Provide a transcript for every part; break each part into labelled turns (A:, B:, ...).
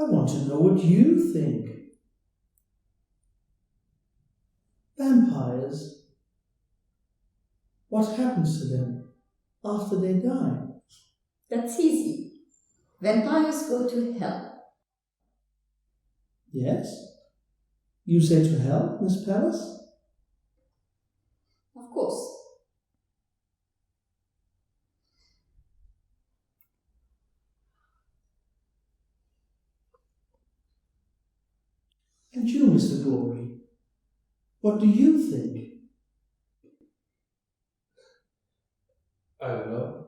A: I want to know what you think. Vampires. What happens to them after they die?
B: That's easy. Vampires go to hell.
A: Yes? You say to hell, Miss Pallas?
B: Of course.
A: And you, Mr. Glory, what do you think?
C: I don't know.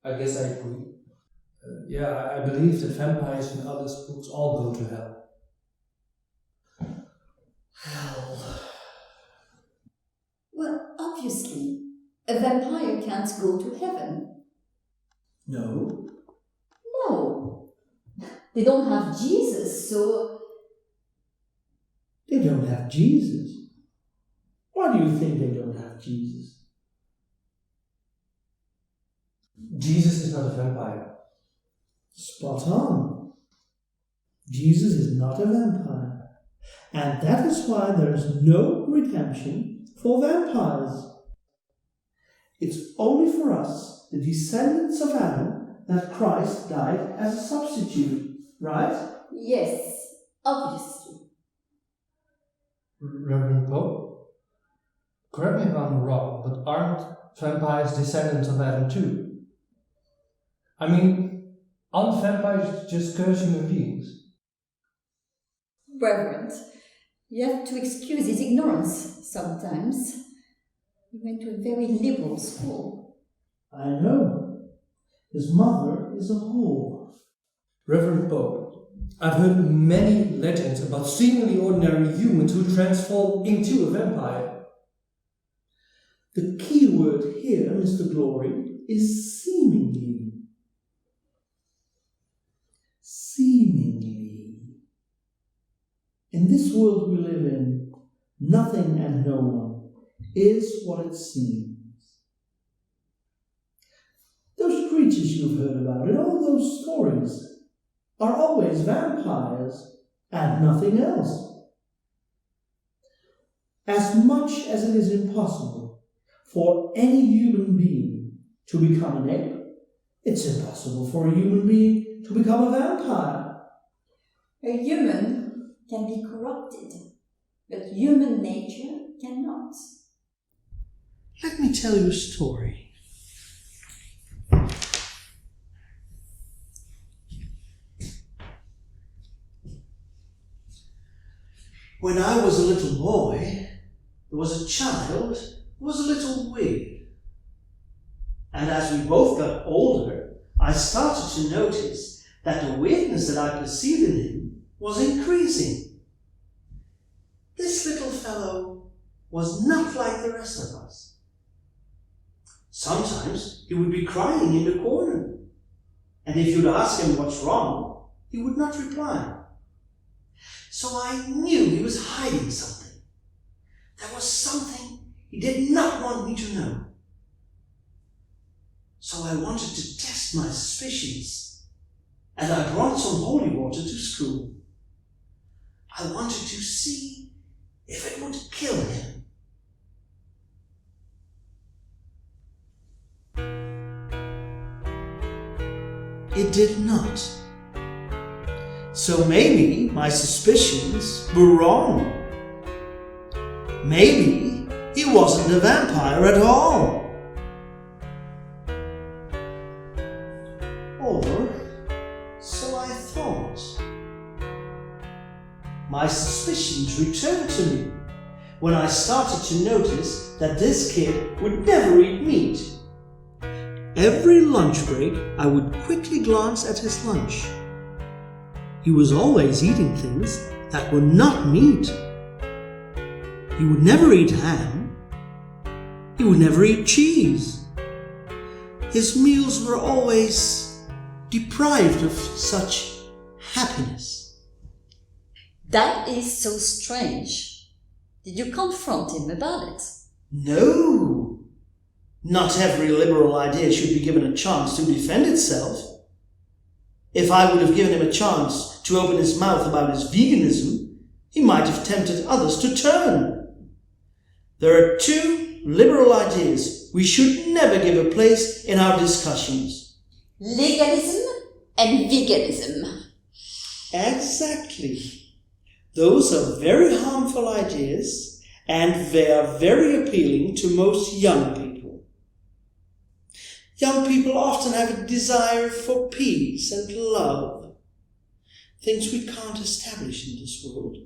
C: I guess I agree. I believe that vampires in others' books all go to hell.
A: Hell.
B: Well, obviously, a vampire can't go to heaven.
A: No.
B: No. They don't have Jesus, so...
A: They don't have Jesus. Why do you think they don't have Jesus?
C: Jesus is not a vampire.
A: Spot on. Jesus is not a vampire. And that is why there is no redemption for vampires. It's only for us, the descendants of Adam, that Christ died as a substitute, right?
B: Yes, obviously.
C: Reverend Pope? Correct me if I'm wrong, but aren't vampires descendants of Adam too? I mean, aren't vampires just cursed human beings?
B: Reverend, you have to excuse his ignorance sometimes. He went to a very liberal school.
A: I know. His mother is a whore.
C: Reverend Pope, I've heard many legends about seemingly ordinary humans who transform into a vampire.
A: The key word here, Mr. Glory, is seemingly. Seemingly. In this world we live in, nothing and no one is what it seems. Those creatures you've heard about in all those stories are always vampires and nothing else. As much as it is impossible for any human being to become an ape, it's impossible for a human being to become a vampire.
B: A human can be corrupted, but human nature cannot.
A: Let me tell you a story. When I was a little boy, there was a child who was a little weird. And as we both got older, I started to notice that the weirdness that I perceived in him was increasing. This little fellow was not like the rest of us. Sometimes he would be crying in the corner, and if you'd ask him what's wrong, he would not reply. So I knew he was hiding something. There was something he did not want me to know. So I wanted to test my suspicions, and I brought some holy water to school. I wanted to see if it would kill him. It did not. So maybe my suspicions were wrong. Maybe he wasn't a vampire at all. Or so I thought. My suspicions returned to me when I started to notice that this kid would never eat meat. Every lunch break, I would quickly glance at his lunch. He was always eating things that were not meat. He would never eat ham. He would never eat cheese. His meals were always deprived of such happiness.
B: That is so strange. Did you confront him about it?
A: No. Not every liberal idea should be given a chance to defend itself. If I would have given him a chance to open his mouth about his veganism, he might have tempted others to turn. There are two liberal ideas we should never give a place in our discussions.
B: Legalism and veganism.
A: Exactly. Those are very harmful ideas, and they are very appealing to most young people. Young people often have a desire for peace and love, things we can't establish in this world.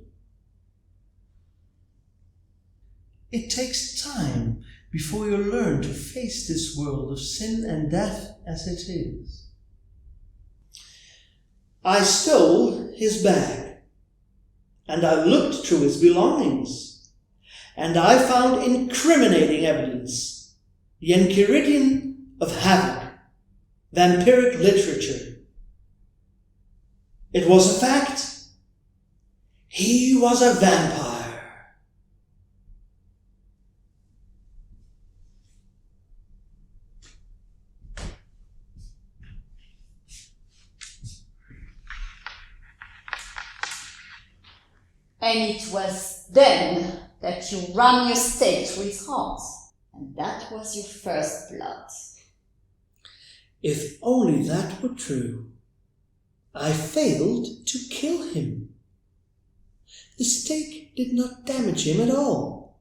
A: It takes time before you learn to face this world of sin and death as it is. I stole his bag, and I looked through his belongings, and I found incriminating evidence, the Enchiridion of havoc, vampiric literature. It was a fact. He was a vampire.
B: And it was then that you ran your stake through his heart, and that was your first blood.
A: If only that were true. I failed to kill him. The stake did not damage him at all.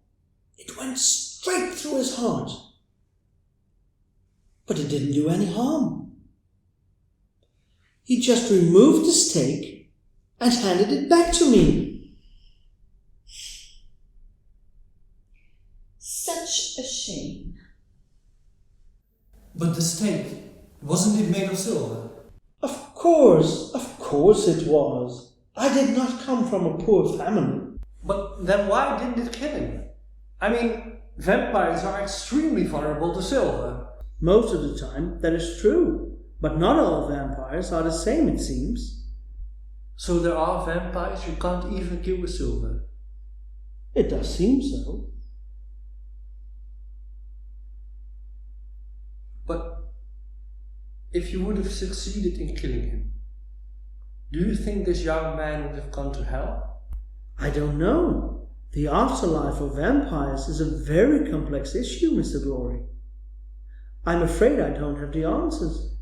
A: It went straight through his heart. But it didn't do any harm. He just removed the stake and handed it back to me.
B: Such a shame.
C: But the stake, wasn't it made of silver?
A: Of course it was. I did not come from a poor family.
C: But then why didn't it kill him? I mean, vampires are extremely vulnerable to silver.
A: Most of the time, that is true. But not all vampires are the same, it seems.
C: So there are vampires you can't even kill with silver?
A: It does seem so.
C: But if you would have succeeded in killing him, do you think this young man would have gone to hell?
A: I don't know. The afterlife of vampires is a very complex issue, Mr. Glory. I'm afraid I don't have the answers.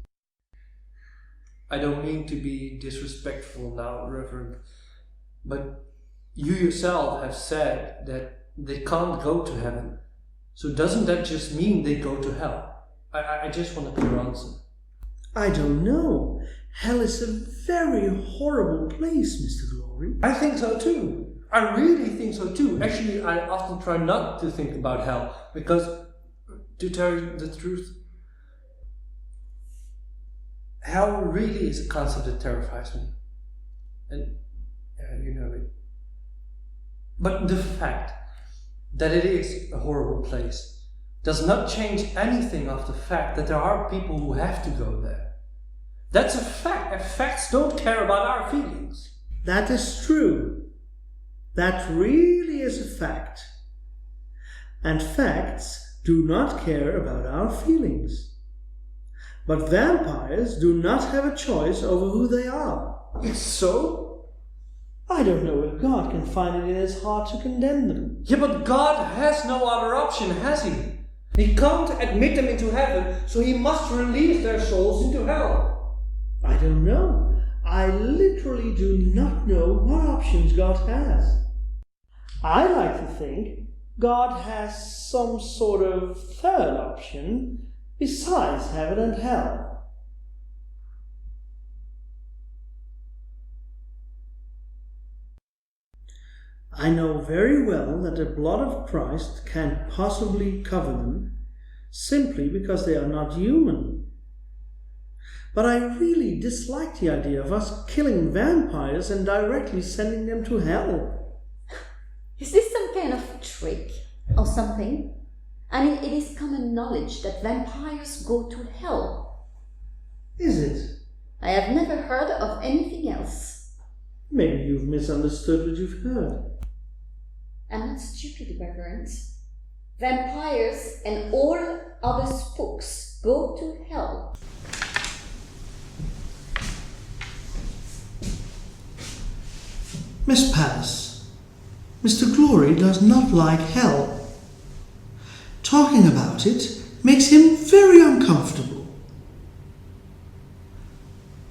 C: I don't mean to be disrespectful now, Reverend, but you yourself have said that they can't go to heaven. So doesn't that just mean they go to hell? I just want a clear answer.
A: I don't know. Hell is a very horrible place, Mr. Glory.
C: I think so too. I really think so too. Actually, I often try not to think about hell because, to tell you the truth, hell really is a concept that terrifies me. And you know it. But the fact that it is a horrible place does not change anything of the fact that there are people who have to go there. That's a fact, and facts don't care about our feelings.
A: That is true. That really is a fact. And facts do not care about our feelings. But vampires do not have a choice over who they are.
C: It's so?
A: I don't know if God can find it in his heart to condemn them.
C: Yeah, but God has no other option, has he? He can't admit them into heaven, so he must release their souls into hell.
A: I don't know. I literally do not know what options God has. I like to think God has some sort of third option besides heaven and hell. I know very well that the blood of Christ can't possibly cover them, simply because they are not human. But I really dislike the idea of us killing vampires and directly sending them to hell.
B: Is this some kind of trick or something? I mean, it is common knowledge that vampires go to hell.
A: Is it?
B: I have never heard of anything else.
A: Maybe you've misunderstood what you've heard.
B: I'm not stupid, Reverend. Vampires and all other spooks go to hell.
A: Miss Pallas, Mr. Glory does not like hell. Talking about it makes him very uncomfortable.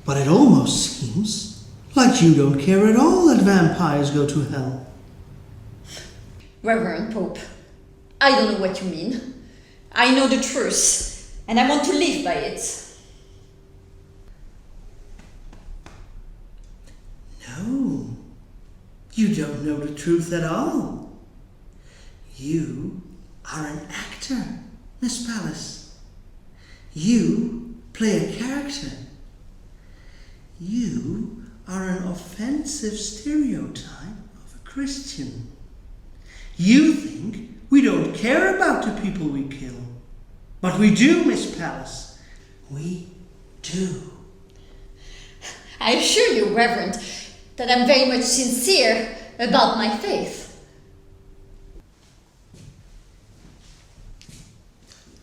A: But it almost seems like you don't care at all that vampires go to hell.
B: Reverend Pope, I don't know what you mean. I know the truth, and I want to live by it.
A: No, you don't know the truth at all. You are an actor, Miss Pallas. You play a character. You are an offensive stereotype of a Christian. You think we don't care about the people we kill. But we do, Miss Pallas. We do.
B: I assure you, Reverend, that I'm very much sincere about my faith.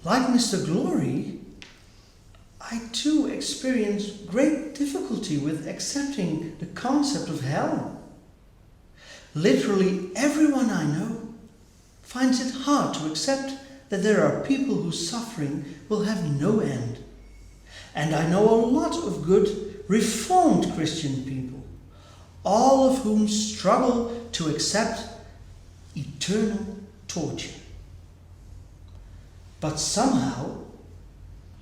A: Like Mr. Glory, I too experience great difficulty with accepting the concept of hell. Literally everyone I know finds it hard to accept that there are people whose suffering will have no end. And I know a lot of good, reformed Christian people, all of whom struggle to accept eternal torture. But somehow,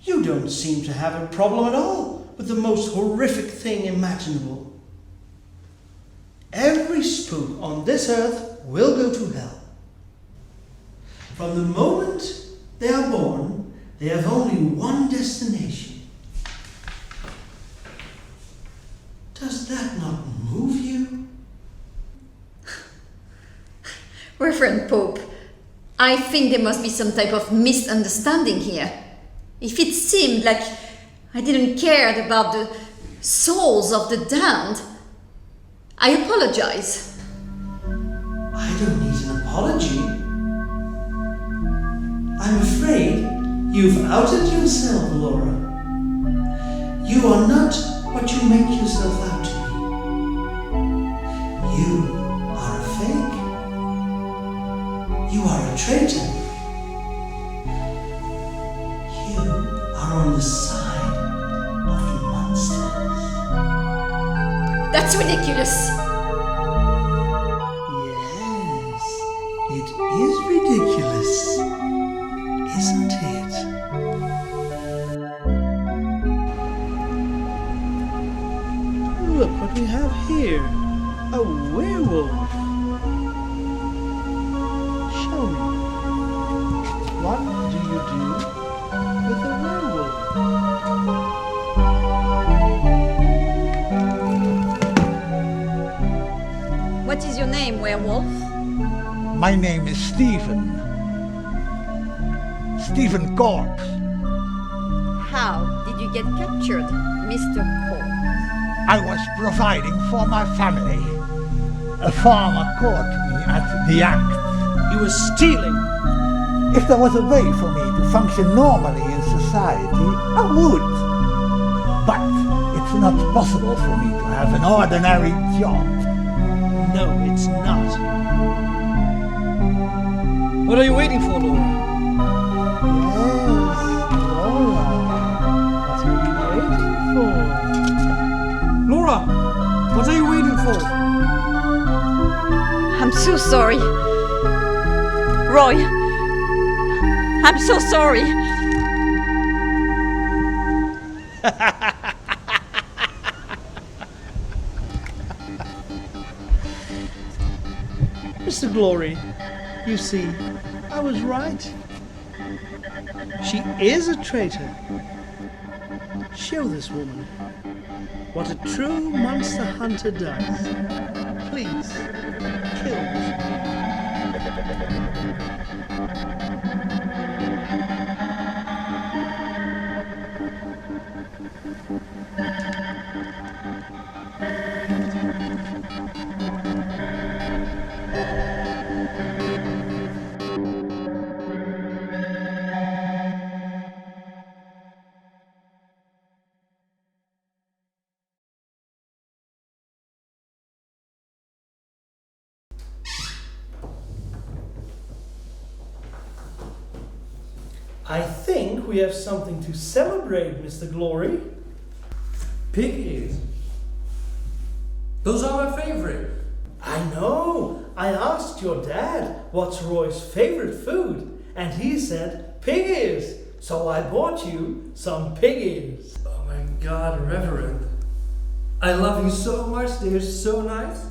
A: you don't seem to have a problem at all with the most horrific thing imaginable. Every spook on this earth will go to hell. From the moment they are born, they have only one destination. Does that not move you?
B: Reverend Pope, I think there must be some type of misunderstanding here. If it seemed like I didn't care about the souls of the damned, I apologize.
A: I don't need an apology. I'm afraid you've outed yourself, Laura. You are not what you make yourself out to be. You are a fake. You are a traitor. You are on the side of the monsters.
B: That's ridiculous.
A: Yes, it is ridiculous, isn't it? Look what we have here. A werewolf. Show me. What do you do with a werewolf?
B: What is your name, werewolf?
D: My name is Stephen. Stephen Corpse.
B: How did you get captured, Mr. Corpse?
D: I was providing for my family. A farmer caught me at the act.
A: You were stealing.
D: If there was a way for me to function normally in society, I would. But it's not possible for me to have an ordinary job.
A: No, it's not.
E: What are you waiting for, Laura?
A: Yes, Laura. What are you waiting for?
E: Laura, what are you waiting for?
B: I'm so sorry. Roy, I'm so sorry.
A: Mr. Glory, you see, I was right. She is a traitor. Show this woman what a true monster hunter does. Please, kill I think we have something to celebrate, Mr. Glory.
E: Pig ears. Those are my favorite.
A: I know. I asked your dad what's Roy's favorite food, and he said pig ears. So I bought you some pig ears.
E: Oh my God, Reverend. I love you so much. They're so nice.